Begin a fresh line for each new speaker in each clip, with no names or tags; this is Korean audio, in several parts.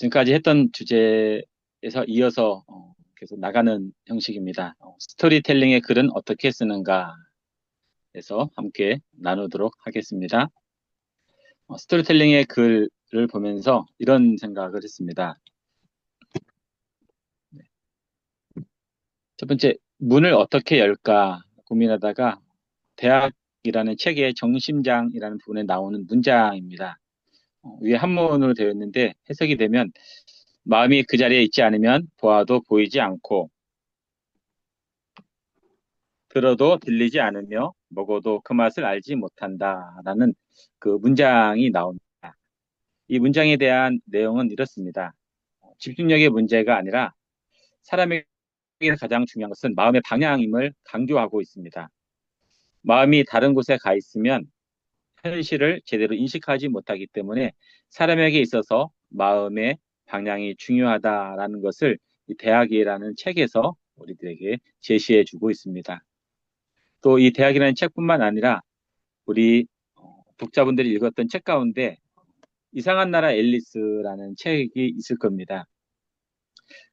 지금까지 했던 주제에서 이어서 계속 나가는 형식입니다. 스토리텔링의 글은 어떻게 쓰는가 해서 함께 나누도록 하겠습니다. 스토리텔링의 글을 보면서 이런 생각을 했습니다. 첫 번째, 문을 어떻게 열까 고민하다가 대학이라는 책의 정심장이라는 부분에 나오는 문장입니다. 위에 한문으로 되어 있는데 해석이 되면 마음이 그 자리에 있지 않으면 보아도 보이지 않고 들어도 들리지 않으며 먹어도 그 맛을 알지 못한다라는 그 문장이 나옵니다. 이 문장에 대한 내용은 이렇습니다. 집중력의 문제가 아니라 사람에게 가장 중요한 것은 마음의 방향임을 강조하고 있습니다. 마음이 다른 곳에 가 있으면 현실을 제대로 인식하지 못하기 때문에 사람에게 있어서 마음의 방향이 중요하다라는 것을 이 대학이라는 책에서 우리들에게 제시해 주고 있습니다. 또 이 대학이라는 책뿐만 아니라 우리 독자분들이 읽었던 책 가운데 이상한 나라 앨리스라는 책이 있을 겁니다.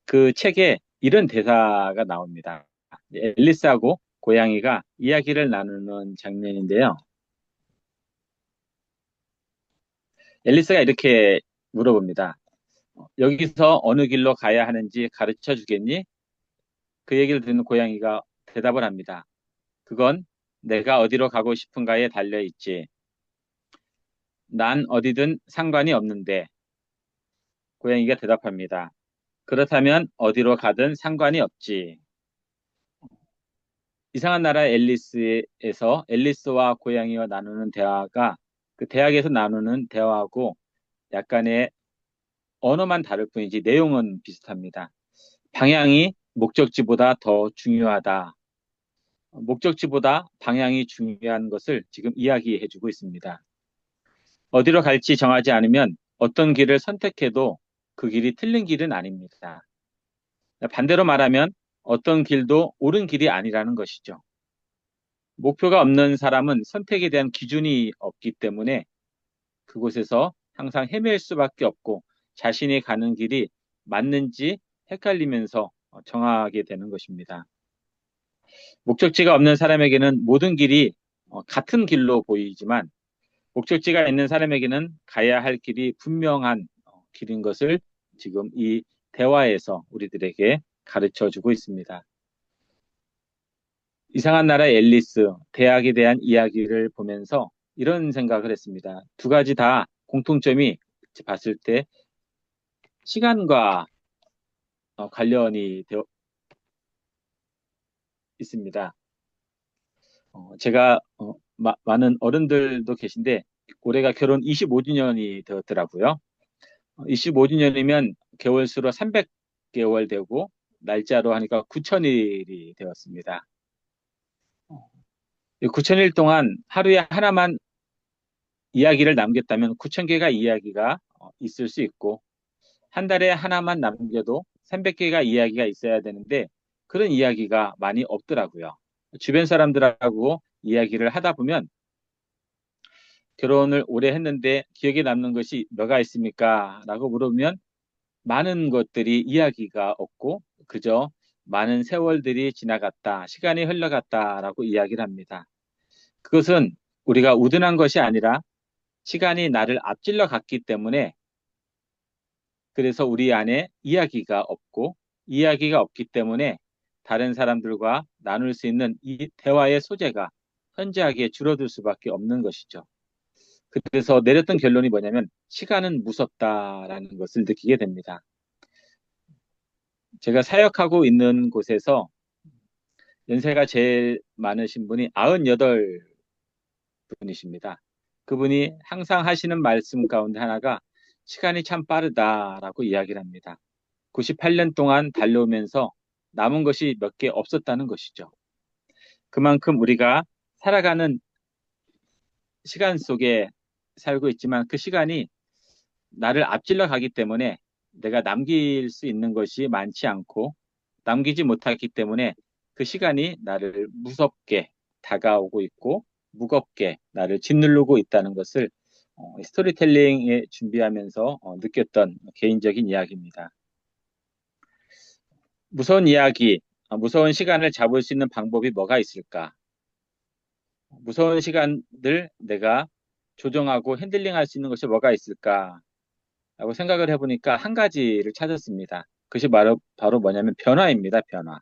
그 책에 이런 대사가 나옵니다. 앨리스하고 고양이가 이야기를 나누는 장면인데요. 앨리스가 이렇게 물어봅니다. 여기서 어느 길로 가야 하는지 가르쳐 주겠니? 그 얘기를 듣는 고양이가 대답을 합니다. 그건 내가 어디로 가고 싶은가에 달려 있지. 난 어디든 상관이 없는데. 고양이가 대답합니다. 그렇다면 어디로 가든 상관이 없지. 이상한 나라 앨리스에서 앨리스와 고양이와 나누는 대화가 그 대학에서 나누는 대화하고 약간의 언어만 다를 뿐이지 내용은 비슷합니다. 방향이 목적지보다 더 중요하다. 목적지보다 방향이 중요한 것을 지금 이야기해주고 있습니다. 어디로 갈지 정하지 않으면 어떤 길을 선택해도 그 길이 틀린 길은 아닙니다. 반대로 말하면 어떤 길도 옳은 길이 아니라는 것이죠. 목표가 없는 사람은 선택에 대한 기준이 없기 때문에 그곳에서 항상 헤맬 수밖에 없고 자신이 가는 길이 맞는지 헷갈리면서 정하게 되는 것입니다. 목적지가 없는 사람에게는 모든 길이 같은 길로 보이지만 목적지가 있는 사람에게는 가야 할 길이 분명한 길인 것을 지금 이 대화에서 우리들에게 가르쳐 주고 있습니다. 이상한 나라의 앨리스, 대학에 대한 이야기를 보면서 이런 생각을 했습니다. 두 가지 다 공통점이 봤을 때 시간과 관련이 되어 있습니다. 제가 많은 어른들도 계신데 올해가 결혼 25주년이 되었더라고요. 25주년이면 개월 수로 300개월 되고 날짜로 하니까 9,000일이 되었습니다. 9,000일 동안 하루에 하나만 이야기를 남겼다면 9,000개가 이야기가 있을 수 있고 한 달에 하나만 남겨도 300개가 이야기가 있어야 되는데 그런 이야기가 많이 없더라고요. 주변 사람들하고 이야기를 하다 보면 결혼을 오래 했는데 기억에 남는 것이 뭐가 있습니까? 라고 물으면 많은 것들이 이야기가 없고 그저 많은 세월들이 지나갔다, 시간이 흘러갔다라고 이야기를 합니다. 그것은 우리가 우둔한 것이 아니라 시간이 나를 앞질러 갔기 때문에 그래서 우리 안에 이야기가 없고 이야기가 없기 때문에 다른 사람들과 나눌 수 있는 이 대화의 소재가 현저하게 줄어들 수밖에 없는 것이죠. 그래서 내렸던 결론이 뭐냐면 시간은 무섭다라는 것을 느끼게 됩니다. 제가 사역하고 있는 곳에서 연세가 제일 많으신 분이 98분이십니다. 그분이 항상 하시는 말씀 가운데 하나가 시간이 참 빠르다라고 이야기를 합니다. 98년 동안 달려오면서 남은 것이 몇 개 없었다는 것이죠. 그만큼 우리가 살아가는 시간 속에 살고 있지만 그 시간이 나를 앞질러 가기 때문에 내가 남길 수 있는 것이 많지 않고 남기지 못하기 때문에 그 시간이 나를 무섭게 다가오고 있고 무겁게 나를 짓누르고 있다는 것을 스토리텔링에 준비하면서 느꼈던 개인적인 이야기입니다. 무서운 이야기, 무서운 시간을 잡을 수 있는 방법이 뭐가 있을까? 무서운 시간들 내가 조정하고 핸들링할 수 있는 것이 뭐가 있을까? 라고 생각을 해보니까 한 가지를 찾았습니다. 그것이 바로 뭐냐면 변화입니다, 변화.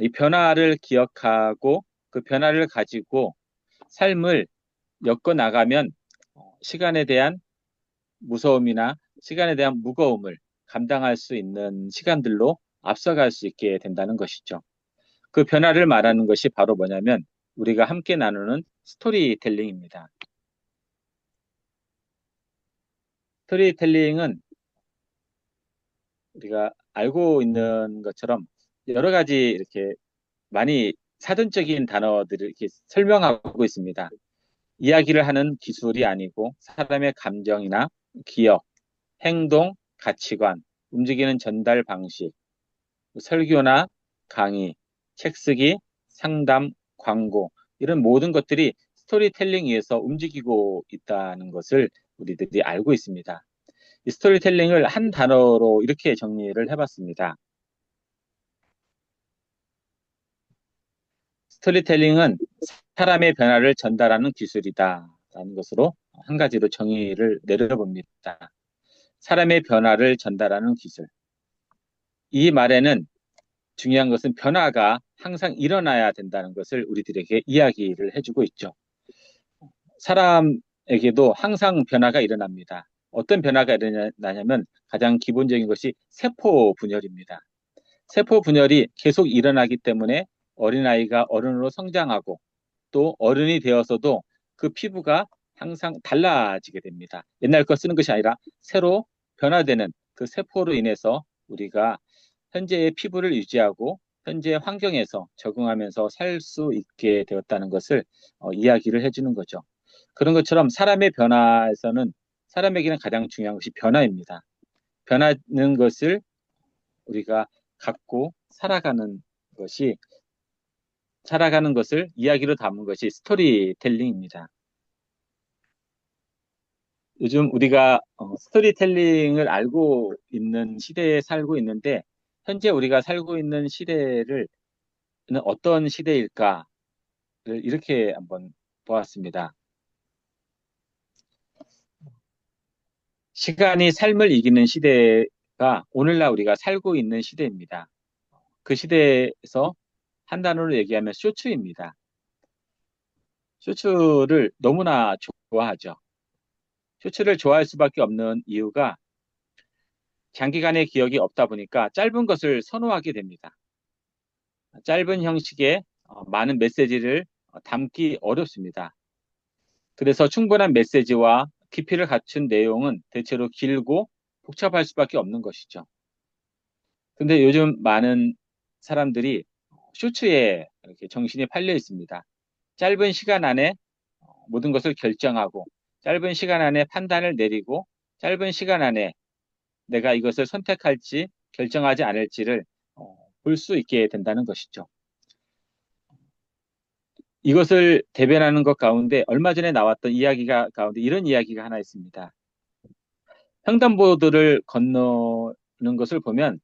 이 변화를 기억하고 그 변화를 가지고 삶을 엮어 나가면 시간에 대한 무서움이나 시간에 대한 무거움을 감당할 수 있는 시간들로 앞서갈 수 있게 된다는 것이죠. 그 변화를 말하는 것이 바로 뭐냐면 우리가 함께 나누는 스토리텔링입니다. 스토리텔링은 우리가 알고 있는 것처럼 여러 가지 이렇게 많이 사전적인 단어들을 이렇게 설명하고 있습니다. 이야기를 하는 기술이 아니고 사람의 감정이나 기억, 행동, 가치관, 움직이는 전달 방식, 설교나 강의, 책 쓰기, 상담, 광고 이런 모든 것들이 스토리텔링 위에서 움직이고 있다는 것을 우리들이 알고 있습니다. 이 스토리텔링을 한 단어로 이렇게 정리를 해봤습니다. 스토리텔링은 사람의 변화를 전달하는 기술이다라는 것으로 한 가지로 정의를 내려봅니다. 사람의 변화를 전달하는 기술. 이 말에는 중요한 것은 변화가 항상 일어나야 된다는 것을 우리들에게 이야기를 해주고 있죠. 사람에게도 항상 변화가 일어납니다. 어떤 변화가 일어나냐면 가장 기본적인 것이 세포 분열입니다. 세포 분열이 계속 일어나기 때문에 어린아이가 어른으로 성장하고 또 어른이 되어서도 그 피부가 항상 달라지게 됩니다. 옛날 거 쓰는 것이 아니라 새로 변화되는 그 세포로 인해서 우리가 현재의 피부를 유지하고 현재 환경에서 적응하면서 살 수 있게 되었다는 것을 이야기를 해주는 거죠. 그런 것처럼 사람의 변화에서는 사람에게는 가장 중요한 것이 변화입니다. 변하는 것을 우리가 갖고 살아가는 것을 이야기로 담은 것이 스토리텔링입니다. 요즘 우리가 스토리텔링을 알고 있는 시대에 살고 있는데 현재 우리가 살고 있는 시대를 어떤 시대일까를 이렇게 한번 보았습니다. 시간이 삶을 이기는 시대가 오늘날 우리가 살고 있는 시대입니다. 그 시대에서 한 단어로 얘기하면 쇼츠입니다. 쇼츠를 너무나 좋아하죠. 쇼츠를 좋아할 수밖에 없는 이유가 장기간의 기억이 없다 보니까 짧은 것을 선호하게 됩니다. 짧은 형식의 많은 메시지를 담기 어렵습니다. 그래서 충분한 메시지와 깊이를 갖춘 내용은 대체로 길고 복잡할 수밖에 없는 것이죠. 근데 요즘 많은 사람들이 쇼츠에 이렇게 정신이 팔려 있습니다. 짧은 시간 안에 모든 것을 결정하고 짧은 시간 안에 판단을 내리고 짧은 시간 안에 내가 이것을 선택할지 결정하지 않을지를 볼 수 있게 된다는 것이죠. 이것을 대변하는 것 가운데 얼마 전에 나왔던 이야기가 가운데 이런 이야기가 하나 있습니다. 횡단보도를 건너는 것을 보면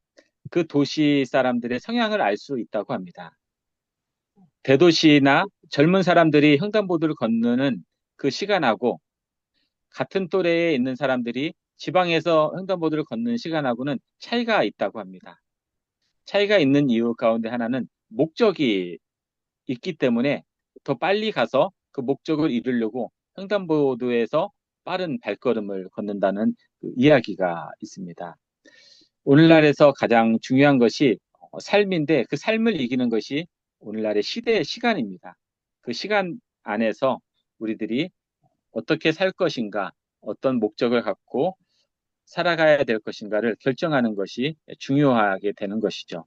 그 도시 사람들의 성향을 알 수 있다고 합니다. 대도시나 젊은 사람들이 횡단보도를 건너는 그 시간하고 같은 또래에 있는 사람들이 지방에서 횡단보도를 걷는 시간하고는 차이가 있다고 합니다. 차이가 있는 이유 가운데 하나는 목적이 있기 때문에 더 빨리 가서 그 목적을 이루려고 횡단보도에서 빠른 발걸음을 걷는다는 그 이야기가 있습니다. 오늘날에서 가장 중요한 것이 삶인데 그 삶을 이기는 것이 오늘날의 시대의 시간입니다. 그 시간 안에서 우리들이 어떻게 살 것인가, 어떤 목적을 갖고 살아가야 될 것인가를 결정하는 것이 중요하게 되는 것이죠.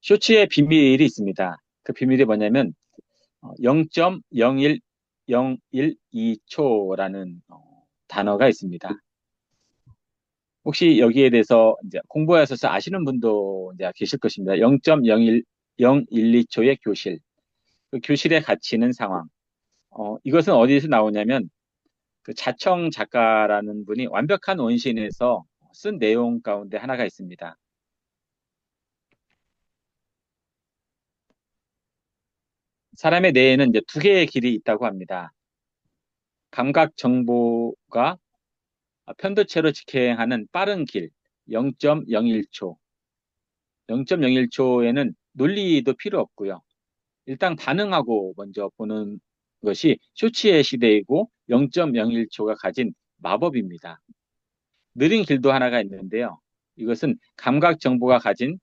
쇼츠의 비밀이 있습니다. 그 비밀이 뭐냐면 0.01012초라는 단어가 있습니다. 혹시 여기에 대해서 이제 공부하셔서 아시는 분도 이제 계실 것입니다. 0.01012초의 교실. 그 교실에 갇히는 상황. 이것은 어디서 나오냐면 그 자청 작가라는 분이 완벽한 원신에서 쓴 내용 가운데 하나가 있습니다. 사람의 뇌에는 이제 두 개의 길이 있다고 합니다. 감각 정보가 편도체로 직행하는 빠른 길, 0.01초. 0.01초에는 논리도 필요 없고요. 일단 반응하고 먼저 보는 것이 쇼츠의 시대이고 0.01초가 가진 마법입니다. 느린 길도 하나가 있는데요. 이것은 감각 정보가 가진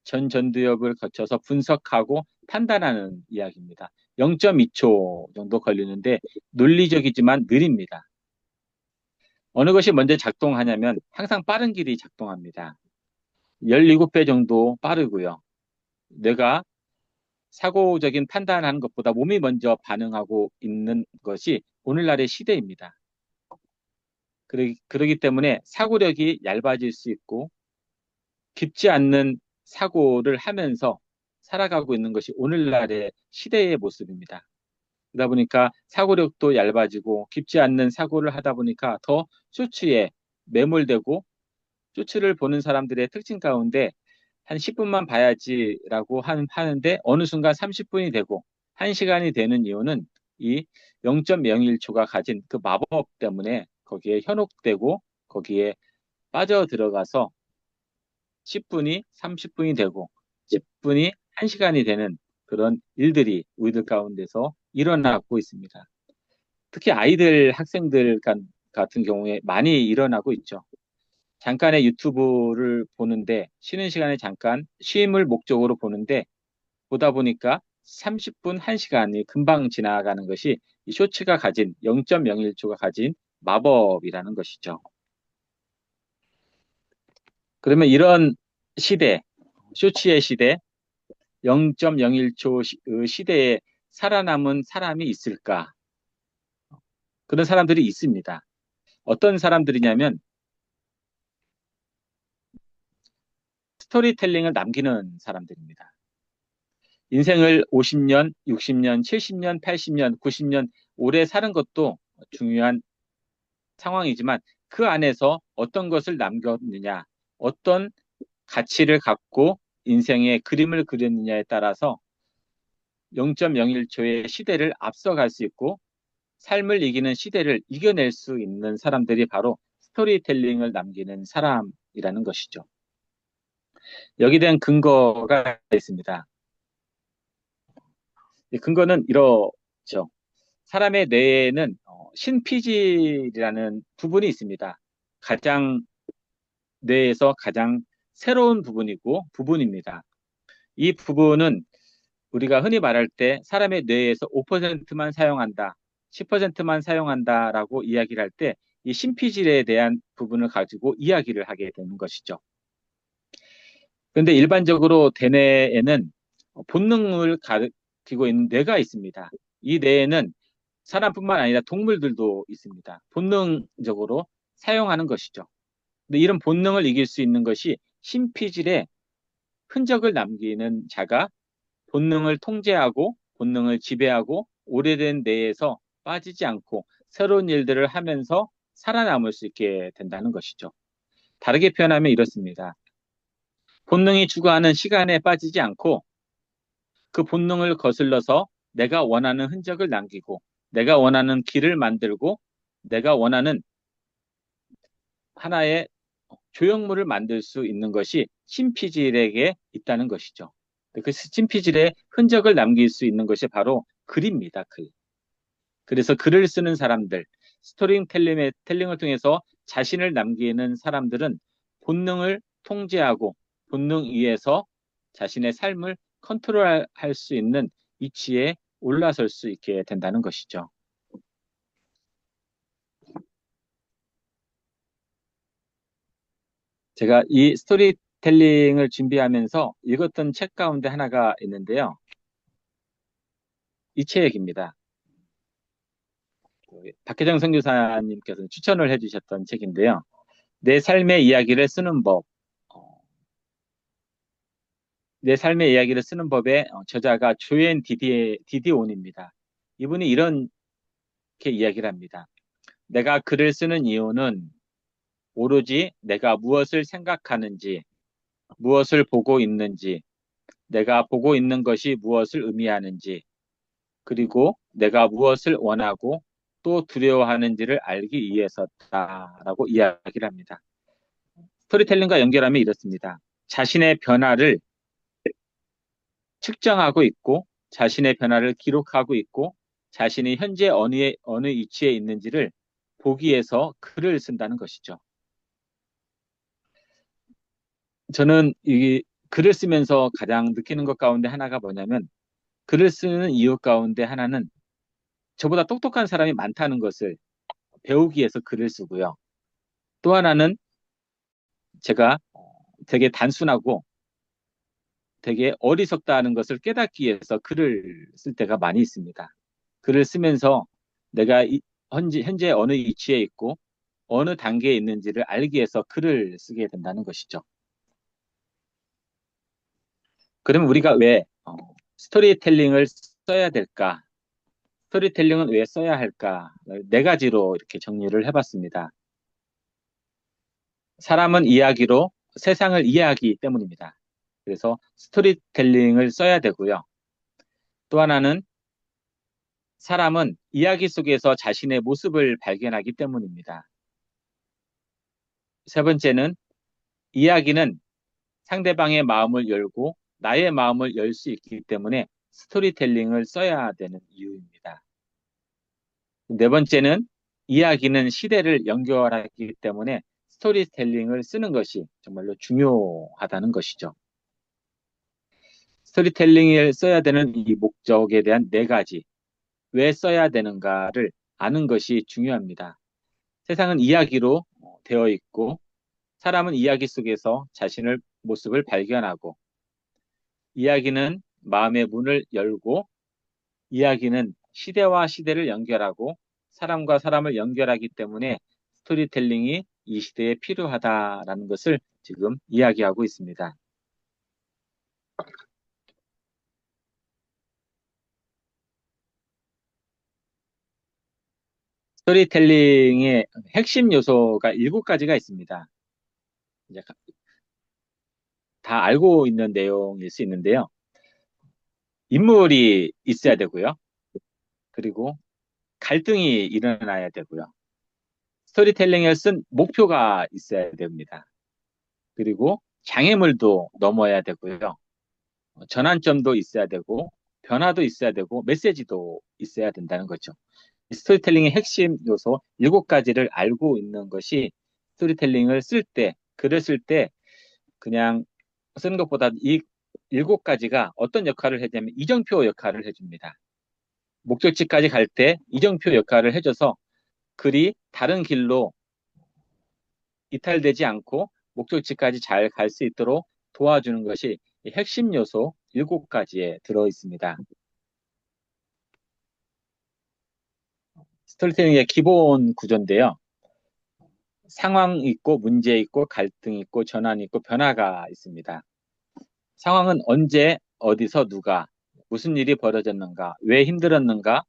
전두엽을 거쳐서 분석하고 판단하는 이야기입니다. 0.2초 정도 걸리는데 논리적이지만 느립니다. 어느 것이 먼저 작동하냐면 항상 빠른 길이 작동합니다. 17배 정도 빠르고요. 뇌가 사고적인 판단하는 것보다 몸이 먼저 반응하고 있는 것이 오늘날의 시대입니다. 그러기 때문에 사고력이 얇아질 수 있고 깊지 않는 사고를 하면서 살아가고 있는 것이 오늘날의 시대의 모습입니다. 그러다 보니까 사고력도 얇아지고 깊지 않는 사고를 하다 보니까 더 쇼츠에 매몰되고 쇼츠를 보는 사람들의 특징 가운데 한 10분만 봐야지라고 하는데 어느 순간 30분이 되고 1시간이 되는 이유는 이 0.01초가 가진 그 마법 때문에 거기에 현혹되고 거기에 빠져 들어가서 10분이 30분이 되고 10분이 1시간이 되는 그런 일들이 우리들 가운데서 일어나고 있습니다. 특히 아이들, 학생들 같은 경우에 많이 일어나고 있죠. 잠깐의 유튜브를 보는데 쉬는 시간에 잠깐 쉼을 목적으로 보는데 보다 보니까 30분, 1시간이 금방 지나가는 것이 이 쇼츠가 가진 0.01초가 가진 마법이라는 것이죠. 그러면 이런 시대, 쇼츠의 시대, 0.01초 시대에 살아남은 사람이 있을까? 그런 사람들이 있습니다. 어떤 사람들이냐면 스토리텔링을 남기는 사람들입니다. 인생을 50년, 60년, 70년, 80년, 90년 오래 사는 것도 중요한 상황이지만 그 안에서 어떤 것을 남겼느냐, 어떤 가치를 갖고 인생의 그림을 그렸느냐에 따라서 0.01초의 시대를 앞서갈 수 있고 삶을 이기는 시대를 이겨낼 수 있는 사람들이 바로 스토리텔링을 남기는 사람이라는 것이죠. 여기 대한 근거가 있습니다. 이 근거는 이렇죠. 사람의 뇌에는 신피질이라는 부분이 있습니다. 가장 뇌에서 가장 새로운 부분입니다. 이 부분은 우리가 흔히 말할 때 사람의 뇌에서 5%만 사용한다, 10%만 사용한다라고 이야기를 할 때 이 신피질에 대한 부분을 가지고 이야기를 하게 되는 것이죠. 그런데 일반적으로 대뇌에는 본능을 가리키고 있는 뇌가 있습니다. 이 뇌에는 사람뿐만 아니라 동물들도 있습니다. 본능적으로 사용하는 것이죠. 근데 이런 본능을 이길 수 있는 것이 신피질에 흔적을 남기는 자가 본능을 통제하고 본능을 지배하고 오래된 뇌에서 빠지지 않고 새로운 일들을 하면서 살아남을 수 있게 된다는 것이죠. 다르게 표현하면 이렇습니다. 본능이 추구하는 시간에 빠지지 않고 그 본능을 거슬러서 내가 원하는 흔적을 남기고 내가 원하는 길을 만들고 내가 원하는 하나의 조형물을 만들 수 있는 것이 신피질에게 있다는 것이죠. 그 신피질의 흔적을 남길 수 있는 것이 바로 글입니다. 글. 그래서 글을 쓰는 사람들, 스토리텔링을 통해서 자신을 남기는 사람들은 본능을 통제하고 본능 위에서 자신의 삶을 컨트롤할 수 있는 위치에 올라설 수 있게 된다는 것이죠. 제가 이 스토리텔링을 준비하면서 읽었던 책 가운데 하나가 있는데요. 이 책입니다. 박혜정 선교사님께서 추천을 해주셨던 책인데요. 내 삶의 이야기를 쓰는 법. 내 삶의 이야기를 쓰는 법의 저자가 조엔 디디온입니다. 이분이 이렇게 이야기를 합니다. 내가 글을 쓰는 이유는 오로지 내가 무엇을 생각하는지, 무엇을 보고 있는지, 내가 보고 있는 것이 무엇을 의미하는지, 그리고 내가 무엇을 원하고 또 두려워하는지를 알기 위해서다라고 이야기를 합니다. 스토리텔링과 연결하면 이렇습니다. 자신의 변화를 측정하고 있고, 자신의 변화를 기록하고 있고, 자신이 현재 어느 위치에 있는지를 보기 위해서 글을 쓴다는 것이죠. 저는 이 글을 쓰면서 가장 느끼는 것 가운데 하나가 뭐냐면, 글을 쓰는 이유 가운데 하나는 저보다 똑똑한 사람이 많다는 것을 배우기 위해서 글을 쓰고요. 또 하나는 제가 되게 단순하고 되게 어리석다는 것을 깨닫기 위해서 글을 쓸 때가 많이 있습니다. 글을 쓰면서 내가 현재 어느 위치에 있고 어느 단계에 있는지를 알기 위해서 글을 쓰게 된다는 것이죠. 그러면 우리가 왜 스토리텔링을 써야 될까? 스토리텔링은 왜 써야 할까? 네 가지로 이렇게 정리를 해봤습니다. 사람은 이야기로 세상을 이해하기 때문입니다. 그래서 스토리텔링을 써야 되고요. 또 하나는 사람은 이야기 속에서 자신의 모습을 발견하기 때문입니다. 세 번째는 이야기는 상대방의 마음을 열고 나의 마음을 열 수 있기 때문에 스토리텔링을 써야 되는 이유입니다. 네 번째는 이야기는 시대를 연결하기 때문에 스토리텔링을 쓰는 것이 정말로 중요하다는 것이죠. 스토리텔링을 써야 되는 이 목적에 대한 네 가지, 왜 써야 되는가를 아는 것이 중요합니다. 세상은 이야기로 되어 있고 사람은 이야기 속에서 자신의 모습을 발견하고 이야기는 마음의 문을 열고 이야기는 시대와 시대를 연결하고 사람과 사람을 연결하기 때문에 스토리텔링이 이 시대에 필요하다라는 것을 지금 이야기하고 있습니다. 스토리텔링의 핵심 요소가 7가지가 있습니다. 이제 다 알고 있는 내용일 수 있는데요. 인물이 있어야 되고요. 그리고 갈등이 일어나야 되고요. 스토리텔링을 쓴 목표가 있어야 됩니다. 그리고 장애물도 넘어야 되고요. 전환점도 있어야 되고, 변화도 있어야 되고, 메시지도 있어야 된다는 거죠. 스토리텔링의 핵심 요소 7가지를 알고 있는 것이 스토리텔링을 쓸 때, 글을 쓸 때 그냥 쓰는 것보다 이 7가지가 어떤 역할을 해주냐면 이정표 역할을 해줍니다. 목적지까지 갈 때 이정표 역할을 해줘서 글이 다른 길로 이탈되지 않고 목적지까지 잘 갈 수 있도록 도와주는 것이 핵심 요소 7가지에 들어 있습니다. 스토리텔링의 기본 구조인데요. 상황 있고 문제 있고 갈등 있고 전환 있고 변화가 있습니다. 상황은 언제 어디서 누가 무슨 일이 벌어졌는가 왜 힘들었는가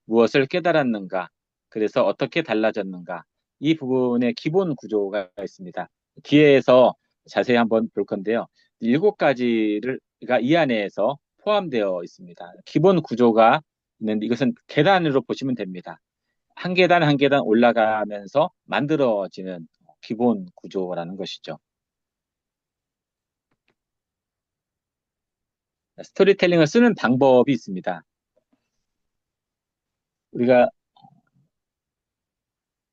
무엇을 깨달았는가 그래서 어떻게 달라졌는가 이 부분의 기본 구조가 있습니다. 뒤에서 자세히 한번 볼 건데요. 7가지가 이 안에서 포함되어 있습니다. 기본 구조가 있는데 이것은 계단으로 보시면 됩니다. 한 계단 한 계단 올라가면서 만들어지는 기본 구조라는 것이죠. 스토리텔링을 쓰는 방법이 있습니다. 우리가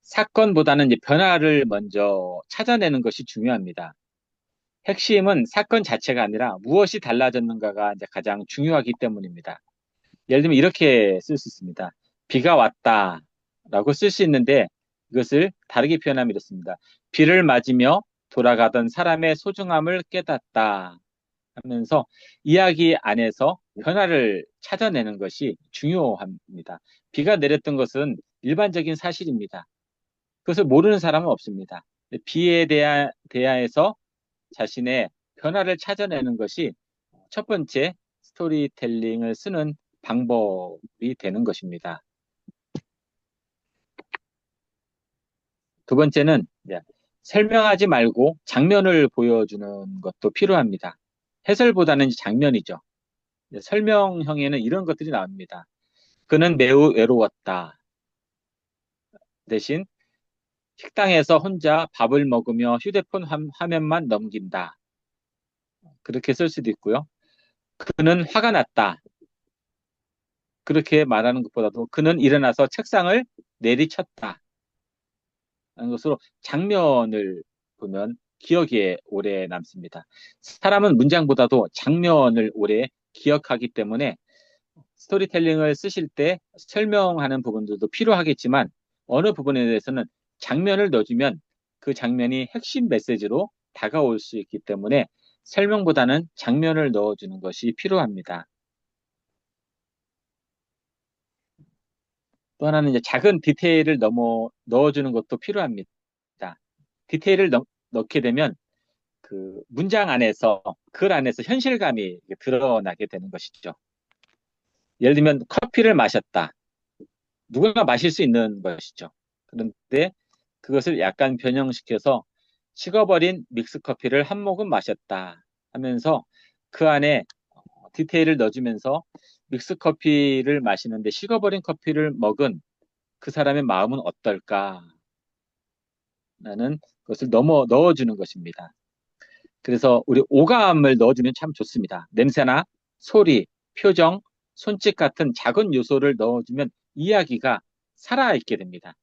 사건보다는 이제 변화를 먼저 찾아내는 것이 중요합니다. 핵심은 사건 자체가 아니라 무엇이 달라졌는가가 이제 가장 중요하기 때문입니다. 예를 들면 이렇게 쓸 수 있습니다. 비가 왔다라고 쓸 수 있는데 이것을 다르게 표현하면 이렇습니다. 비를 맞으며 돌아가던 사람의 소중함을 깨닫다 하면서 이야기 안에서 변화를 찾아내는 것이 중요합니다. 비가 내렸던 것은 일반적인 사실입니다. 그것을 모르는 사람은 없습니다. 비에 대하여서 자신의 변화를 찾아내는 것이 첫 번째 스토리텔링을 쓰는 방법이 되는 것입니다. 두 번째는 이제 설명하지 말고 장면을 보여주는 것도 필요합니다. 해설보다는 장면이죠. 설명형에는 이런 것들이 나옵니다. 그는 매우 외로웠다. 대신 식당에서 혼자 밥을 먹으며 휴대폰 화면만 넘긴다. 그렇게 쓸 수도 있고요. 그는 화가 났다. 그렇게 말하는 것보다도 그는 일어나서 책상을 내리쳤다. 하는 것으로 장면을 보면 기억에 오래 남습니다. 사람은 문장보다도 장면을 오래 기억하기 때문에 스토리텔링을 쓰실 때 설명하는 부분들도 필요하겠지만 어느 부분에 대해서는 장면을 넣어주면 그 장면이 핵심 메시지로 다가올 수 있기 때문에 설명보다는 장면을 넣어주는 것이 필요합니다. 또 하나는 이제 작은 디테일을 넣어주는 것도 필요합니다. 디테일을 넣게 되면 그 문장 안에서, 글 안에서 현실감이 드러나게 되는 것이죠. 예를 들면 커피를 마셨다. 누구나 마실 수 있는 것이죠. 그런데 그것을 약간 변형시켜서 식어버린 믹스커피를 한 모금 마셨다 하면서 그 안에 디테일을 넣어주면서 믹스커피를 마시는데 식어버린 커피를 먹은 그 사람의 마음은 어떨까 라는 것을 넣어주는 것입니다. 그래서 우리 오감을 넣어주면 참 좋습니다. 냄새나 소리, 표정, 손짓 같은 작은 요소를 넣어주면 이야기가 살아있게 됩니다.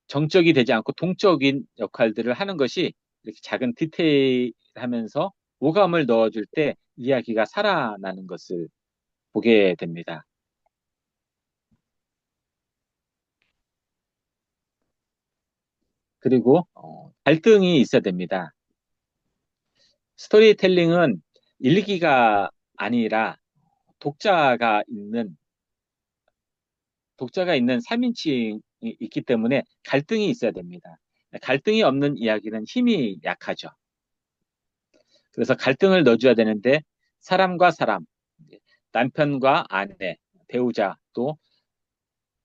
정적이 되지 않고 동적인 역할들을 하는 것이 이렇게 작은 디테일 하면서 오감을 넣어줄 때 이야기가 살아나는 것을 보게 됩니다. 그리고 갈등이 있어야 됩니다. 스토리텔링은 일기가 아니라 독자가 있는 독자가 있는 3인칭이 있기 때문에 갈등이 있어야 됩니다. 갈등이 없는 이야기는 힘이 약하죠. 그래서 갈등을 넣어줘야 되는데 사람과 사람, 남편과 아내, 배우자, 또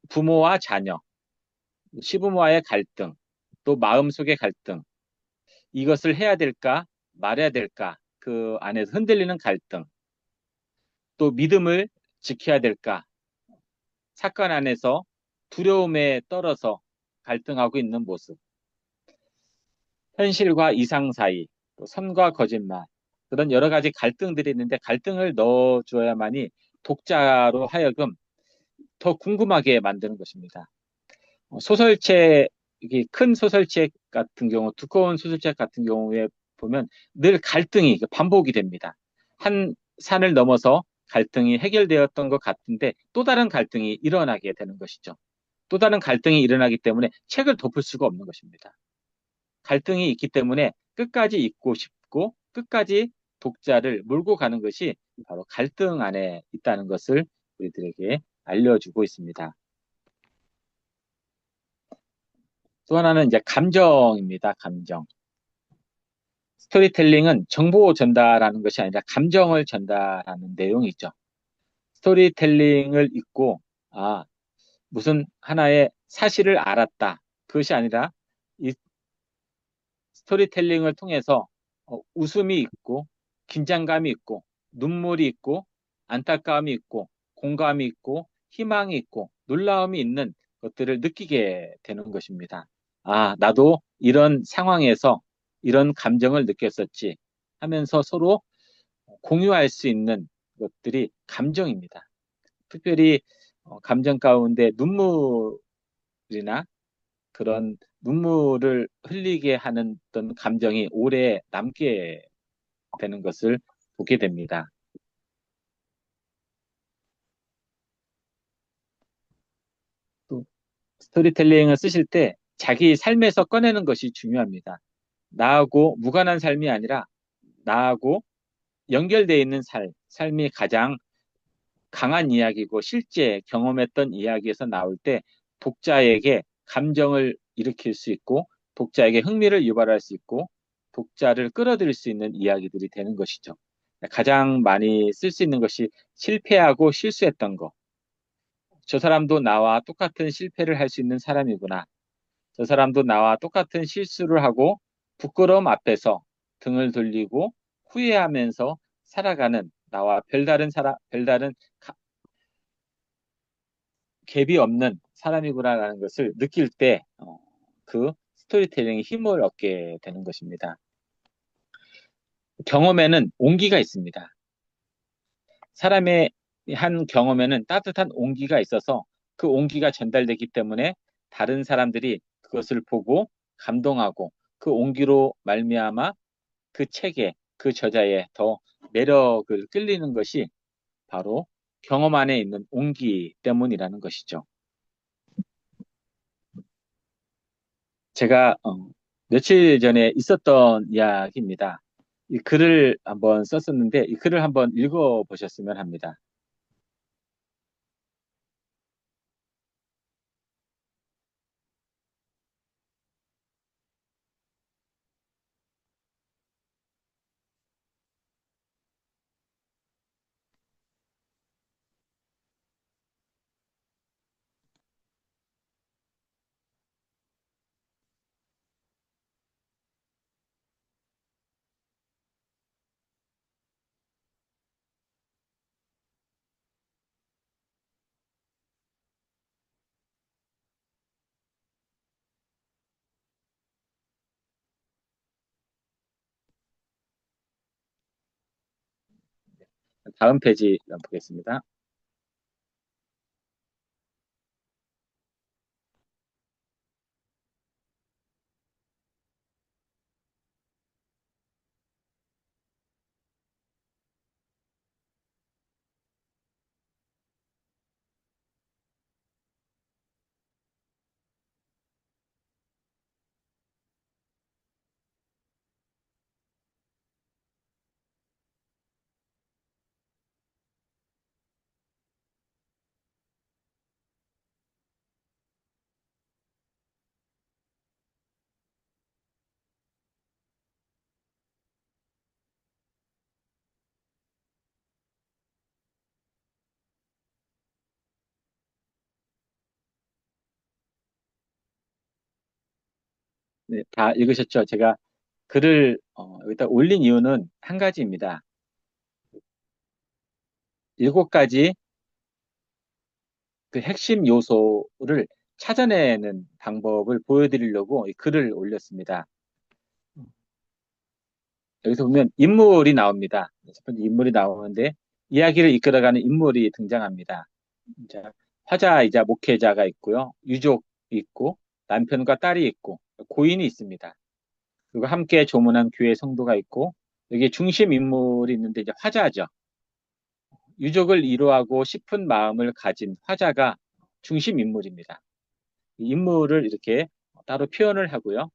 부모와 자녀, 시부모와의 갈등, 또 마음속의 갈등, 이것을 해야 될까, 말해야 될까, 그 안에서 흔들리는 갈등, 또 믿음을 지켜야 될까, 사건 안에서 두려움에 떨어서 갈등하고 있는 모습, 현실과 이상 사이, 또 선과 거짓말, 그런 여러 가지 갈등들이 있는데 갈등을 넣어줘야만이 독자로 하여금 더 궁금하게 만드는 것입니다. 소설책, 이게 큰 소설책 같은 경우, 두꺼운 소설책 같은 경우에 보면 늘 갈등이 반복이 됩니다. 한 산을 넘어서 갈등이 해결되었던 것 같은데 또 다른 갈등이 일어나게 되는 것이죠. 또 다른 갈등이 일어나기 때문에 책을 덮을 수가 없는 것입니다. 갈등이 있기 때문에 끝까지 읽고 싶고 끝까지 독자를 몰고 가는 것이 바로 갈등 안에 있다는 것을 우리들에게 알려주고 있습니다. 또 하나는 이제 감정입니다. 감정. 스토리텔링은 정보 전달하는 것이 아니라 감정을 전달하는 내용이죠. 스토리텔링을 읽고 무슨 하나의 사실을 알았다. 그것이 아니라 이 스토리텔링을 통해서 웃음이 있고 긴장감이 있고 눈물이 있고 안타까움이 있고 공감이 있고 희망이 있고 놀라움이 있는 것들을 느끼게 되는 것입니다. 나도 이런 상황에서 이런 감정을 느꼈었지 하면서 서로 공유할 수 있는 것들이 감정입니다. 특별히 감정 가운데 눈물이나 그런 눈물을 흘리게 하는 어떤 감정이 오래 남게 되는 것을 보게 됩니다. 또 스토리텔링을 쓰실 때 자기 삶에서 꺼내는 것이 중요합니다. 나하고 무관한 삶이 아니라 나하고 연결되어 있는 삶이 가장 강한 이야기고 실제 경험했던 이야기에서 나올 때 독자에게 감정을 일으킬 수 있고 독자에게 흥미를 유발할 수 있고 독자를 끌어들일 수 있는 이야기들이 되는 것이죠. 가장 많이 쓸 수 있는 것이 실패하고 실수했던 거. 저 사람도 나와 똑같은 실패를 할 수 있는 사람이구나. 저 사람도 나와 똑같은 실수를 하고 부끄러움 앞에서 등을 돌리고 후회하면서 살아가는 나와 별다른 갭이 없는 사람이구나라는 것을 느낄 때, 그 스토리텔링의 힘을 얻게 되는 것입니다. 경험에는 온기가 있습니다. 사람의 한 경험에는 따뜻한 온기가 있어서 그 온기가 전달되기 때문에 다른 사람들이 그것을 보고 감동하고 그 온기로 말미암아 그 책에 그 저자의 더 매력을 끌리는 것이 바로 경험 안에 있는 온기 때문이라는 것이죠. 제가 며칠 전에 있었던 이야기입니다. 이 글을 한번 썼었는데 이 글을 한번 읽어 보셨으면 합니다. 다음 페이지 보겠습니다. 네, 다 읽으셨죠? 제가 글을 여기다 올린 이유는 한 가지입니다. 7가지 그 핵심 요소를 찾아내는 방법을 보여드리려고 이 글을 올렸습니다. 여기서 보면 인물이 나옵니다. 첫 번째 인물이 나오는데 이야기를 이끌어가는 인물이 등장합니다. 자, 화자이자 목회자가 있고요. 유족이 있고 남편과 딸이 있고 고인이 있습니다. 그리고 함께 조문한 교회 성도가 있고 여기 중심 인물이 있는데 이제 화자죠. 유족을 이루하고 싶은 마음을 가진 화자가 중심 인물입니다. 이 인물을 이렇게 따로 표현을 하고요.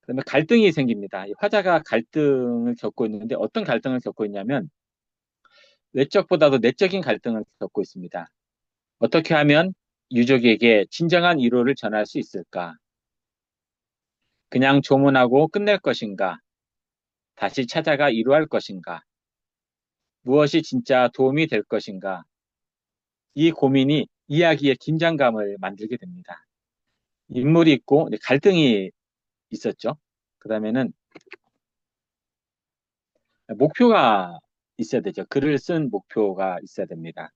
그다음에 갈등이 생깁니다. 이 화자가 갈등을 겪고 있는데 어떤 갈등을 겪고 있냐면 외적보다도 내적인 갈등을 겪고 있습니다. 어떻게 하면 유족에게 진정한 위로를 전할 수 있을까? 그냥 조문하고 끝낼 것인가? 다시 찾아가 위로할 것인가? 무엇이 진짜 도움이 될 것인가? 이 고민이 이야기의 긴장감을 만들게 됩니다. 인물이 있고 갈등이 있었죠. 그 다음에는 목표가 있어야 되죠. 글을 쓴 목표가 있어야 됩니다.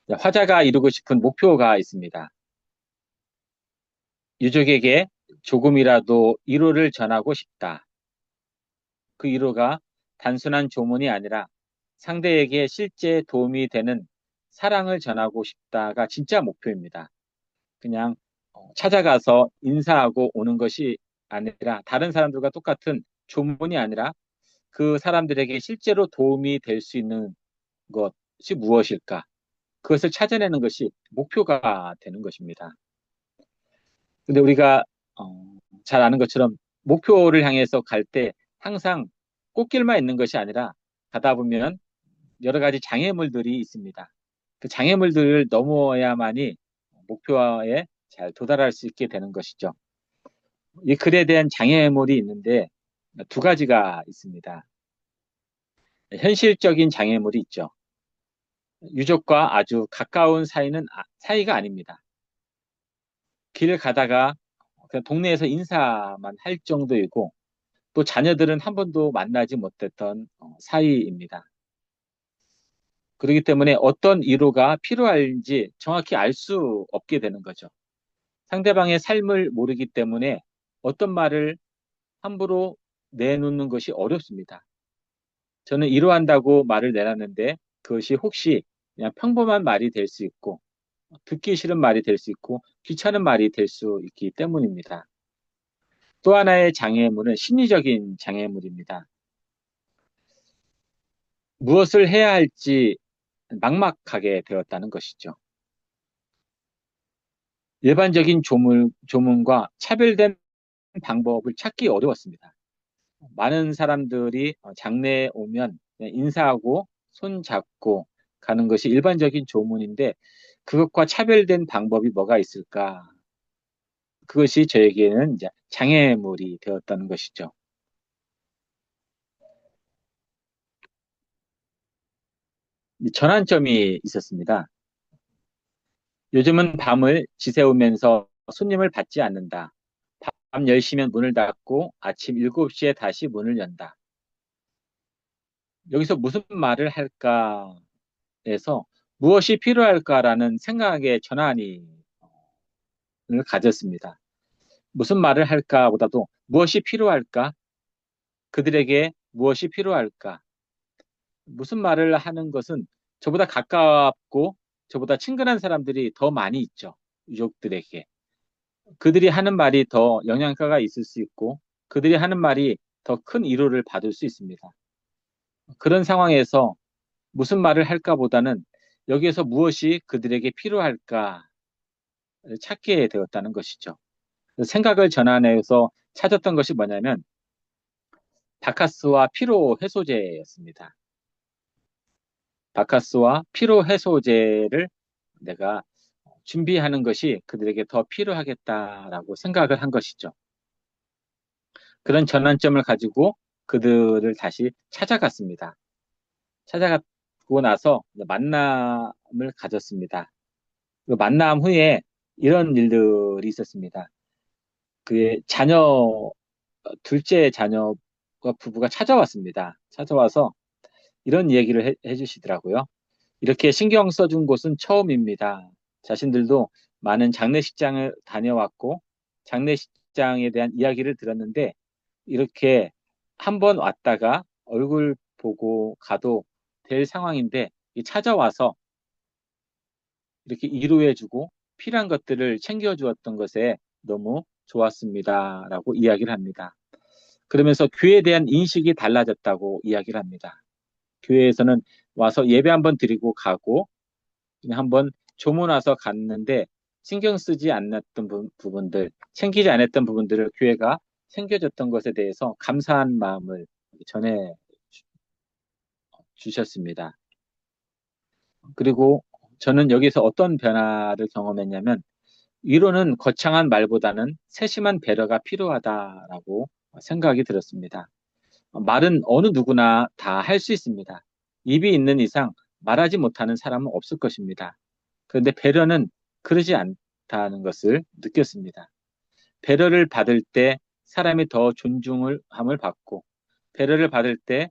화자가 이루고 싶은 목표가 있습니다. 유족에게 조금이라도 위로를 전하고 싶다. 그 위로가 단순한 조문이 아니라 상대에게 실제 도움이 되는 사랑을 전하고 싶다가 진짜 목표입니다. 그냥 찾아가서 인사하고 오는 것이 아니라 다른 사람들과 똑같은 조문이 아니라 그 사람들에게 실제로 도움이 될 수 있는 것이 무엇일까? 그것을 찾아내는 것이 목표가 되는 것입니다. 근데 우리가 잘 아는 것처럼 목표를 향해서 갈 때 항상 꽃길만 있는 것이 아니라 가다 보면 여러 가지 장애물들이 있습니다. 그 장애물들을 넘어야만이 목표에 잘 도달할 수 있게 되는 것이죠. 이 글에 대한 장애물이 있는데 두 가지가 있습니다. 현실적인 장애물이 있죠. 유족과 아주 가까운 사이가 아닙니다. 길을 가다가 그냥 동네에서 인사만 할 정도이고 또 자녀들은 한 번도 만나지 못했던 사이입니다. 그렇기 때문에 어떤 위로가 필요할지 정확히 알 수 없게 되는 거죠. 상대방의 삶을 모르기 때문에 어떤 말을 함부로 내놓는 것이 어렵습니다. 저는 위로한다고 말을 내놨는데 그것이 혹시 그냥 평범한 말이 될 수 있고 듣기 싫은 말이 될 수 있고 귀찮은 말이 될 수 있기 때문입니다. 또 하나의 장애물은 심리적인 장애물입니다. 무엇을 해야 할지 막막하게 되었다는 것이죠. 일반적인 조문과 차별된 방법을 찾기 어려웠습니다. 많은 사람들이 장례에 오면 그냥 인사하고 손 잡고 가는 것이 일반적인 조문인데 그것과 차별된 방법이 뭐가 있을까? 그것이 저에게는 이제 장애물이 되었다는 것이죠. 전환점이 있었습니다. 요즘은 밤을 지새우면서 손님을 받지 않는다. 밤 10시면 문을 닫고 아침 7시에 다시 문을 연다. 여기서 무슨 말을 할까 해서 무엇이 필요할까라는 생각의 전환이 가졌습니다. 무슨 말을 할까 보다도 무엇이 필요할까? 그들에게 무엇이 필요할까? 무슨 말을 하는 것은 저보다 가깝고 저보다 친근한 사람들이 더 많이 있죠. 유족들에게. 그들이 하는 말이 더 영향가가 있을 수 있고 그들이 하는 말이 더 큰 위로를 받을 수 있습니다. 그런 상황에서 무슨 말을 할까 보다는 여기에서 무엇이 그들에게 필요할까 찾게 되었다는 것이죠. 생각을 전환해서 찾았던 것이 뭐냐면 바카스와 피로 해소제였습니다. 바카스와 피로 해소제를 내가 준비하는 것이 그들에게 더 필요하겠다라고 생각을 한 것이죠. 그런 전환점을 가지고 그들을 다시 찾아갔습니다. 찾아가고 나서 만남을 가졌습니다. 그 만남 후에 이런 일들이 있었습니다. 그의 둘째 자녀가 부부가 찾아왔습니다. 찾아와서 이런 얘기를 해주시더라고요. 이렇게 신경 써준 곳은 처음입니다. 자신들도 많은 장례식장을 다녀왔고 장례식장에 대한 이야기를 들었는데 이렇게 한 번 왔다가 얼굴 보고 가도 될 상황인데 찾아와서 이렇게 위로해주고 필요한 것들을 챙겨주었던 것에 너무 좋았습니다라고 이야기를 합니다. 그러면서 교회에 대한 인식이 달라졌다고 이야기를 합니다. 교회에서는 와서 예배 한번 드리고 가고 그냥 한번 조문 와서 갔는데 신경 쓰지 않았던 부분들, 챙기지 않았던 부분들을 교회가 챙겨줬던 것에 대해서 감사한 마음을 전해 주셨습니다. 그리고 저는 여기서 어떤 변화를 경험했냐면 위로는 거창한 말보다는 세심한 배려가 필요하다라고 생각이 들었습니다. 말은 어느 누구나 다 할 수 있습니다. 입이 있는 이상 말하지 못하는 사람은 없을 것입니다. 그런데 배려는 그러지 않다는 것을 느꼈습니다. 배려를 받을 때 사람이 더 존중함을 받고, 배려를 받을 때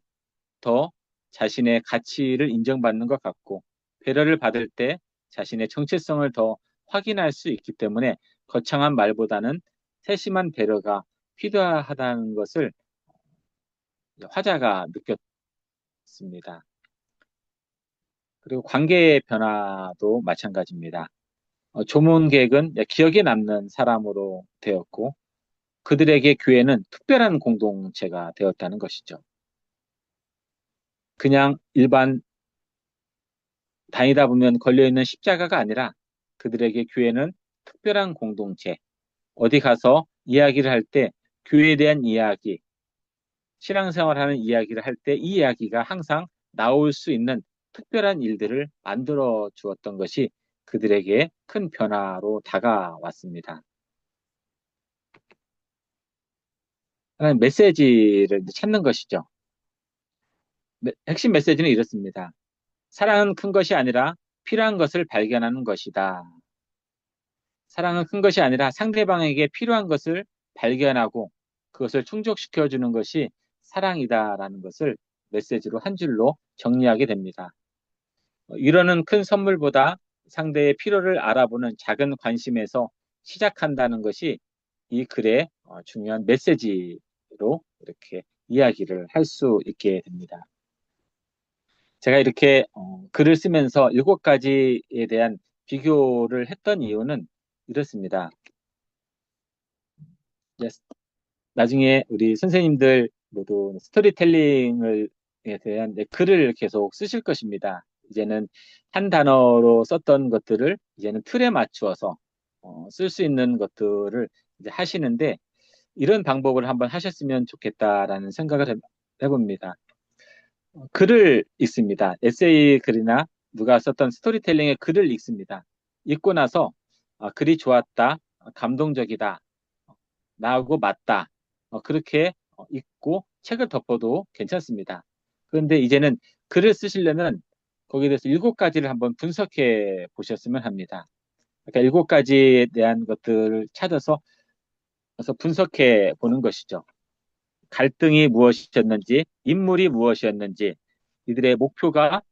더 자신의 가치를 인정받는 것 같고, 배려를 받을 때 자신의 정체성을 더 확인할 수 있기 때문에 거창한 말보다는 세심한 배려가 필요하다는 것을 화자가 느꼈습니다. 그리고 관계의 변화도 마찬가지입니다. 조문객은 기억에 남는 사람으로 되었고 그들에게 교회는 특별한 공동체가 되었다는 것이죠. 그냥 일반 다니다 보면 걸려있는 십자가가 아니라 그들에게 교회는 특별한 공동체, 어디 가서 이야기를 할 때 교회에 대한 이야기, 신앙생활하는 이야기를 할 때 이 이야기가 항상 나올 수 있는 특별한 일들을 만들어 주었던 것이 그들에게 큰 변화로 다가왔습니다. 하나의 메시지를 이제 찾는 것이죠. 핵심 메시지는 이렇습니다. 사랑은 큰 것이 아니라 필요한 것을 발견하는 것이다. 사랑은 큰 것이 아니라 상대방에게 필요한 것을 발견하고 그것을 충족시켜 주는 것이 사랑이다라는 것을 메시지로 한 줄로 정리하게 됩니다. 이러는 큰 선물보다 상대의 필요를 알아보는 작은 관심에서 시작한다는 것이 이 글의 중요한 메시지로 이렇게 이야기를 할 수 있게 됩니다. 제가 이렇게 글을 쓰면서 7가지에 대한 비교를 했던 이유는 이렇습니다. 나중에 우리 선생님들 모두 스토리텔링에 대한 글을 계속 쓰실 것입니다. 이제는 한 단어로 썼던 것들을 이제는 틀에 맞추어서 쓸 수 있는 것들을 이제 하시는데 이런 방법을 한번 하셨으면 좋겠다라는 생각을 해봅니다. 글을 읽습니다. 에세이 글이나 누가 썼던 스토리텔링의 글을 읽습니다. 읽고 나서 글이 좋았다, 감동적이다, 나하고 맞다. 그렇게 읽고 책을 덮어도 괜찮습니다. 그런데 이제는 글을 쓰시려면 거기에 대해서 7가지를 한번 분석해 보셨으면 합니다. 그러니까 7가지에 대한 것들을 찾아서 그래서 분석해 보는 것이죠. 갈등이 무엇이었는지, 인물이 무엇이었는지, 이 글의 목표가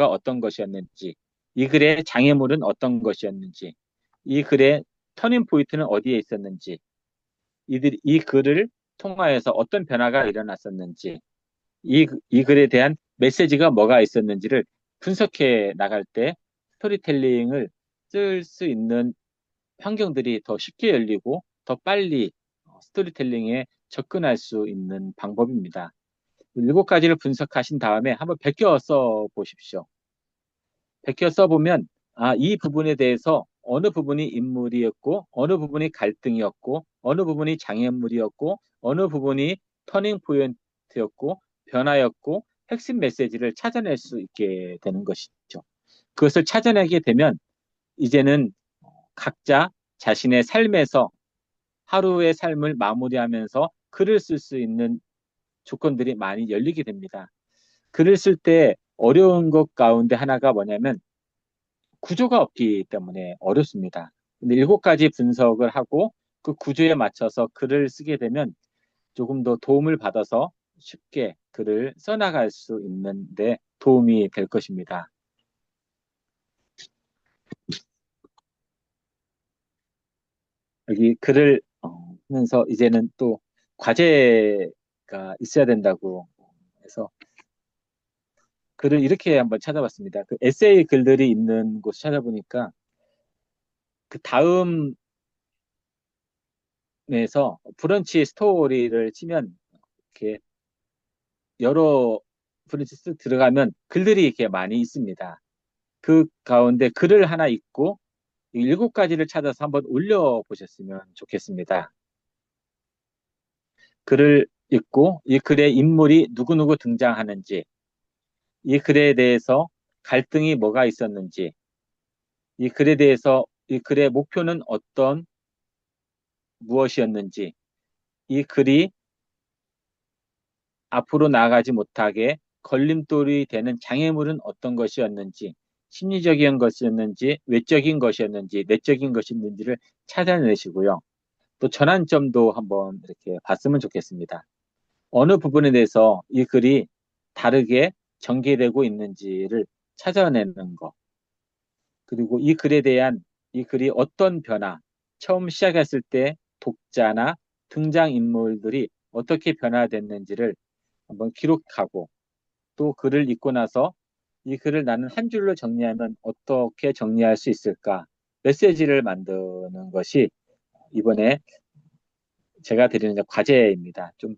어떤 것이었는지, 이 글의 장애물은 어떤 것이었는지, 이 글의 터닝 포인트는 어디에 있었는지, 이 글을 통하여서 어떤 변화가 일어났었는지, 이 글에 대한 메시지가 뭐가 있었는지를 분석해 나갈 때 스토리텔링을 쓸 수 있는 환경들이 더 쉽게 열리고 더 빨리 스토리텔링에 접근할 수 있는 방법입니다. 7가지를 분석하신 다음에 한번 베껴 써 보십시오. 베껴 써보면 이 부분에 대해서 어느 부분이 인물이었고 어느 부분이 갈등이었고 어느 부분이 장애물이었고 어느 부분이 터닝 포인트였고 변화였고 핵심 메시지를 찾아낼 수 있게 되는 것이죠. 그것을 찾아내게 되면 이제는 각자 자신의 삶에서 하루의 삶을 마무리하면서 글을 쓸 수 있는 조건들이 많이 열리게 됩니다. 글을 쓸 때 어려운 것 가운데 하나가 뭐냐면 구조가 없기 때문에 어렵습니다. 근데 7가지 분석을 하고 그 구조에 맞춰서 글을 쓰게 되면 조금 더 도움을 받아서 쉽게 글을 써나갈 수 있는데 도움이 될 것입니다. 여기 글을 하면서 이제는 또 과제가 있어야 된다고 해서 글을 이렇게 한번 찾아봤습니다. 그 에세이 글들이 있는 곳 찾아보니까 그 다음에서 브런치 스토리를 치면 이렇게 여러 브런치 들어가면 글들이 이렇게 많이 있습니다. 그 가운데 글을 하나 읽고 7가지를 찾아서 한번 올려보셨으면 좋겠습니다. 글을 읽고 이 글에 인물이 누구누구 등장하는지, 이 글에 대해서 갈등이 뭐가 있었는지, 이 글의 목표는 무엇이었는지, 이 글이 앞으로 나아가지 못하게 걸림돌이 되는 장애물은 어떤 것이었는지, 심리적인 것이었는지, 외적인 것이었는지, 내적인 것이었는지를 찾아내시고요. 또 전환점도 한번 이렇게 봤으면 좋겠습니다. 어느 부분에 대해서 이 글이 다르게 전개되고 있는지를 찾아내는 것. 그리고 이 글이 어떤 변화, 처음 시작했을 때 독자나 등장인물들이 어떻게 변화됐는지를 한번 기록하고 또 글을 읽고 나서 이 글을 나는 한 줄로 정리하면 어떻게 정리할 수 있을까? 메시지를 만드는 것이 이번에 제가 드리는 과제입니다. 좀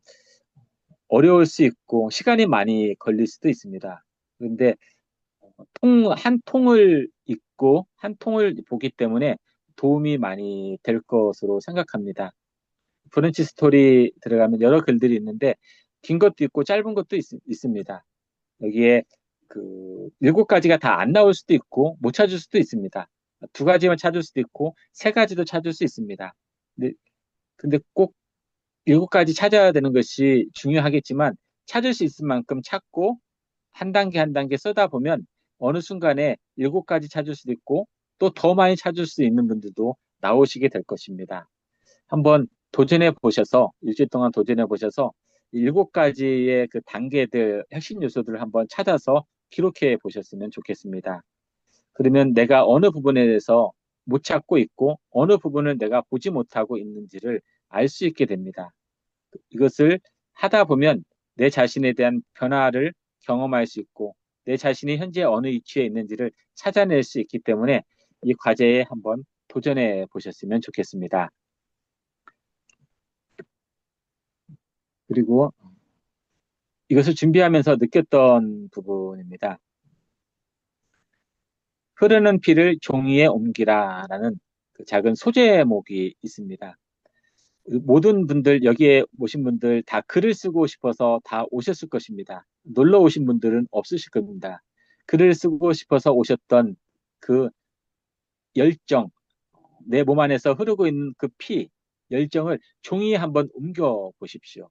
어려울 수 있고 시간이 많이 걸릴 수도 있습니다. 그런데 한 통을 읽고 한 통을 보기 때문에 도움이 많이 될 것으로 생각합니다. 브런치 스토리 들어가면 여러 글들이 있는데 긴 것도 있고 짧은 것도 있습니다. 여기에 그 7가지가 다 안 나올 수도 있고 못 찾을 수도 있습니다. 2가지만 찾을 수도 있고 3가지도 찾을 수 있습니다. 근데 꼭 일곱 가지 찾아야 되는 것이 중요하겠지만 찾을 수 있을 만큼 찾고 한 단계 한 단계 쓰다 보면 어느 순간에 일곱 가지 찾을 수도 있고 또 더 많이 찾을 수 있는 분들도 나오시게 될 것입니다. 한번 도전해 보셔서 일주일 동안 도전해 보셔서 일곱 가지의 그 단계들, 핵심 요소들을 한번 찾아서 기록해 보셨으면 좋겠습니다. 그러면 내가 어느 부분에 대해서 못 찾고 있고 어느 부분을 내가 보지 못하고 있는지를 알 수 있게 됩니다. 이것을 하다 보면 내 자신에 대한 변화를 경험할 수 있고 내 자신이 현재 어느 위치에 있는지를 찾아낼 수 있기 때문에 이 과제에 한번 도전해 보셨으면 좋겠습니다. 그리고 이것을 준비하면서 느꼈던 부분입니다. 흐르는 피를 종이에 옮기라라는 그 작은 소제목이 있습니다. 모든 분들, 여기에 오신 분들 다 글을 쓰고 싶어서 다 오셨을 것입니다. 놀러 오신 분들은 없으실 겁니다. 글을 쓰고 싶어서 오셨던 그 열정, 내 몸 안에서 흐르고 있는 그 피, 열정을 종이에 한번 옮겨 보십시오.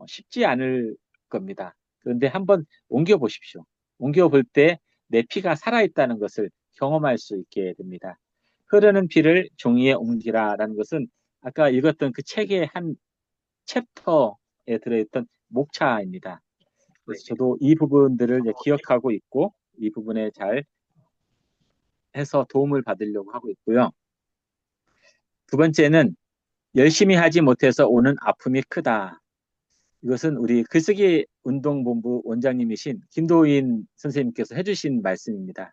쉽지 않을 겁니다. 그런데 한번 옮겨 보십시오. 옮겨 볼 때 내 피가 살아있다는 것을 경험할 수 있게 됩니다. 흐르는 피를 종이에 옮기라라는 것은 아까 읽었던 그 책의 한 챕터에 들어있던 목차입니다. 그래서 저도 이 부분들을 이제 기억하고 있고 이 부분에 잘 해서 도움을 받으려고 하고 있고요. 두 번째는 열심히 하지 못해서 오는 아픔이 크다. 이것은 우리 글쓰기 운동본부 원장님이신 김도인 선생님께서 해주신 말씀입니다.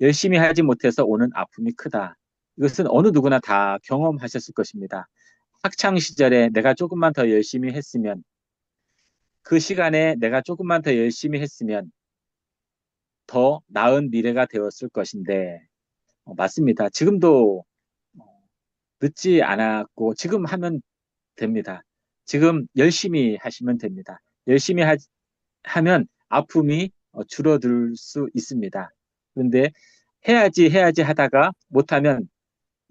열심히 하지 못해서 오는 아픔이 크다. 이것은 어느 누구나 다 경험하셨을 것입니다. 학창 시절에 내가 조금만 더 열심히 했으면 그 시간에 내가 조금만 더 열심히 했으면 더 나은 미래가 되었을 것인데 맞습니다. 지금도 늦지 않았고 지금 하면 됩니다. 지금 열심히 하시면 됩니다. 열심히 하면 아픔이 줄어들 수 있습니다. 그런데 해야지 하다가 못하면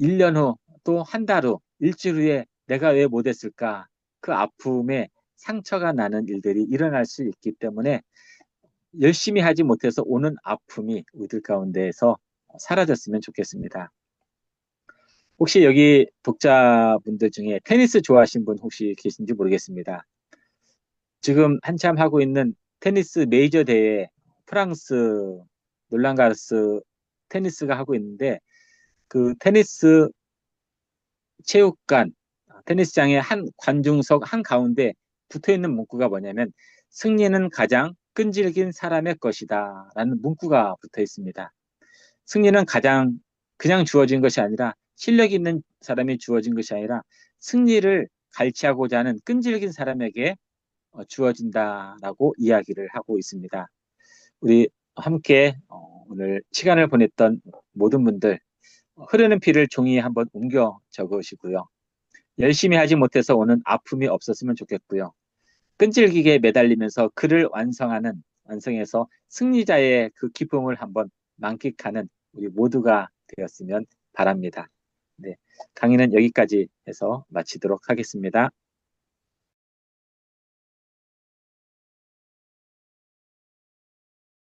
1년 후, 또 한 달 후, 일주일 후에 내가 왜 못했을까? 그 아픔에 상처가 나는 일들이 일어날 수 있기 때문에 열심히 하지 못해서 오는 아픔이 우리들 가운데에서 사라졌으면 좋겠습니다. 혹시 여기 독자분들 중에 테니스 좋아하시는 분 혹시 계신지 모르겠습니다. 지금 한참 하고 있는 테니스 메이저 대회 프랑스 롤랑가르스 테니스가 하고 있는데 그 테니스 체육관 테니스장의 한 관중석 한 가운데 붙어 있는 문구가 뭐냐면 승리는 가장 끈질긴 사람의 것이다 라는 문구가 붙어 있습니다. 승리는 가장 그냥 주어진 것이 아니라 실력 있는 사람이 주어진 것이 아니라 승리를 갈취하고자 하는 끈질긴 사람에게 주어진다라고 이야기를 하고 있습니다. 우리 함께 오늘 시간을 보냈던 모든 분들 흐르는 피를 종이에 한번 옮겨 적으시고요. 열심히 하지 못해서 오는 아픔이 없었으면 좋겠고요. 끈질기게 매달리면서 글을 완성해서 승리자의 그 기쁨을 한번 만끽하는 우리 모두가 되었으면 바랍니다. 네, 강의는 여기까지 해서 마치도록 하겠습니다.